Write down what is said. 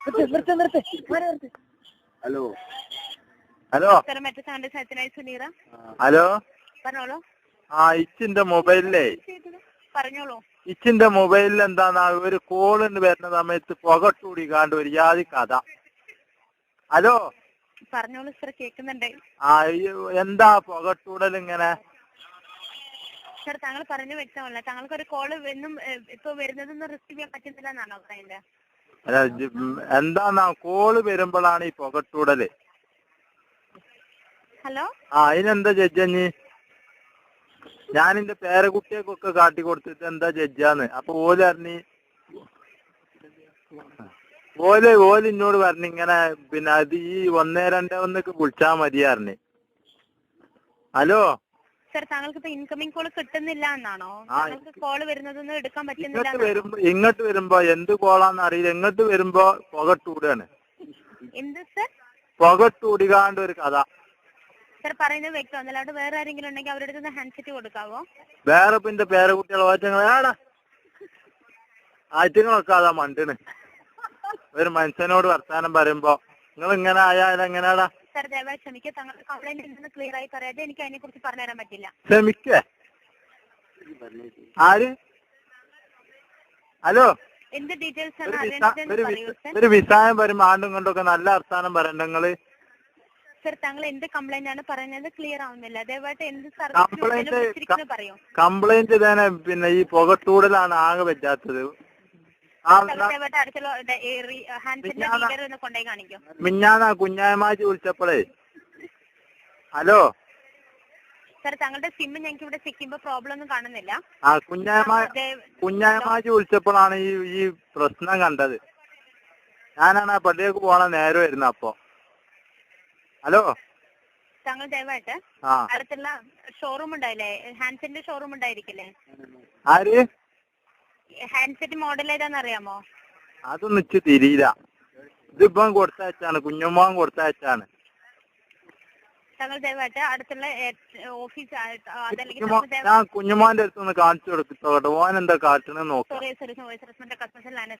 Hello hello hello പറഞ്ഞോളൂ. ഇച്ചിന്റെ മൊബൈലിലേ പറഞ്ഞോളൂ. ഇച്ചിന്റെ മൊബൈലിൽ എന്താന്നാ ഒരു കോളിന് വരുന്ന സമയത്ത് പുകട്ടൂടി കാണ്ട് ഒരു ജാതി കഥ. ഹലോ പറഞ്ഞോളൂ സർ, കേൾക്കുന്നുണ്ട്. എന്താ പുകട്ടൂടൽ ഇങ്ങനെ? സർ, താങ്കൾ പറഞ്ഞു വ്യക്തമല്ല. താങ്കൾക്ക് ഒരു കോള് എന്നും ഇപ്പൊ വരുന്നതൊന്നും റിസീവ് ചെയ്യാൻ പറ്റുന്നില്ല എന്നാണോ പറയുന്നത്? എന്താന്നാ കോള് വരുമ്പോഴാണ് ഈ പുകട്ടൂടല്. ഹലോ, അതിനെന്താ ജഡ്ജി? ഞാനെന്റെ പേരക്കുട്ടിയൊക്കെ കാട്ടി കൊടുത്തിട്ട് എന്താ ജഡ്ജാന്ന്. അപ്പൊ ഓല് പറഞ്ഞ് ഓല് എന്നോട് പറഞ്ഞിങ്ങനെ പിന്നെ അത് ഈ 121 വിളിച്ചാ മതിയാറിന്. ഹലോ സർ, താങ്കൾക്ക് ഇപ്പൊ ഇൻകമിംഗ് കോള് കിട്ടുന്നില്ല എന്നാണോ? താങ്കൾക്ക് കോള് വരുന്നതൊന്നും എടുക്കാൻ പറ്റുന്നില്ല? ഇങ്ങോട്ട് വരുമ്പോ എന്ത് കോളാന്ന് അറിയില്ല. ഇങ്ങോട്ട് വരുമ്പോ പുകട്ടൂടാണ്. എന്ത് സർ? പുകട്ടൂടികാണ്ട് ഒരു കഥ. സർ, പറയുന്നത് വ്യക്തമല്ല. അവിടെ വേറെ ആരെങ്കിലും ഉണ്ടെങ്കിൽ അവരുടെ അടുത്ത് ഹാൻഡ്സെറ്റ് കൊടുക്കാവോ? വേറെ പിന്നെ പേരക്കുട്ടികളെ വാച്ചങ്ങളാടാ ആറ്റുങ്ങളൊക്കെ അതാ മണ്ടിന്. ഒരു മനുഷ്യനോട് വർത്താനം പറയുമ്പോ നിങ്ങൾ ഇങ്ങനെ ആയാലും എങ്ങനെയാടാ? സർ, ദയവായി ക്ഷമിക്കുക. താങ്കളുടെ കംപ്ലൈന്റ് എന്തെന്ന് ക്ലിയർ ആയി പറയാതെ എനിക്ക് അതിനെ കുറിച്ച് പറഞ്ഞു തരാൻ പറ്റില്ല. ക്ഷമിക്കേ? ആര്? ഹലോ, എന്ത് ഡീറ്റെയിൽസ് ഒരു വിസായം വരുമ്പോ ആണ്ടും കൊണ്ടൊക്കെ നല്ല വർത്താനം പറയണ്ട നിങ്ങള്. സർ, താങ്കൾ എന്ത് കംപ്ലൈന്റ് ആണ് പറയുന്നത് ക്ലിയർ ആവുന്നില്ല. ദയവായിട്ട് എന്ത് പറയൂ. കംപ്ലൈന്റ് തന്നെ പിന്നെ ഈ പുകട്ടൂടലാണ് ആകെ പറ്റാത്തത്. മിഞ്ഞാന്നാ കുഞ്ഞായമാജി വിളിച്ചപ്പോഴേ. ഹലോ സർ, താങ്കളുടെ സിം ഞങ്ങൾക്ക് ഇവിടെ ചെക്ക് ചെയ്യുമ്പോ പ്രോബ്ലം ഒന്നും കാണുന്നില്ല. കുഞ്ഞായമാജി വിളിച്ചപ്പോഴാണ് ഈ പ്രശ്നം കണ്ടത്. ഞാനാണ് ആ പള്ളിയിലേക്ക് പോണ നേരം വരുന്ന അപ്പൊ. ഹലോ, താങ്കൾ ദയവായിട്ട് അടുത്തുള്ള ഷോറൂം ഉണ്ടായില്ലേ, ഹാൻഡ്സെറ്റിന്റെ ഷോറൂം ഉണ്ടായിരിക്കില്ലേ? ആര്? ഹാൻഡ്സെറ്റ് മോഡൽ ഏതാന്ന് അറിയാമോ? അതൊന്നും ഇച്ച് തിരിയില്ല. ഇതിപ്പം കൊടുത്തയച്ചാണ്, കുഞ്ഞുമ്മൻ കൊടുത്തയച്ചാണ്. താങ്കൾ ദയവായിട്ട് അടുത്തുള്ള ഓഫീസ് ഞാൻ കുഞ്ഞുമാന്റെ അടുത്തൊന്ന് കാണിച്ചു കൊടുത്തോട്ടെ. ഓൻ എന്താ കാട്ടണെന്ന് നോക്കാം.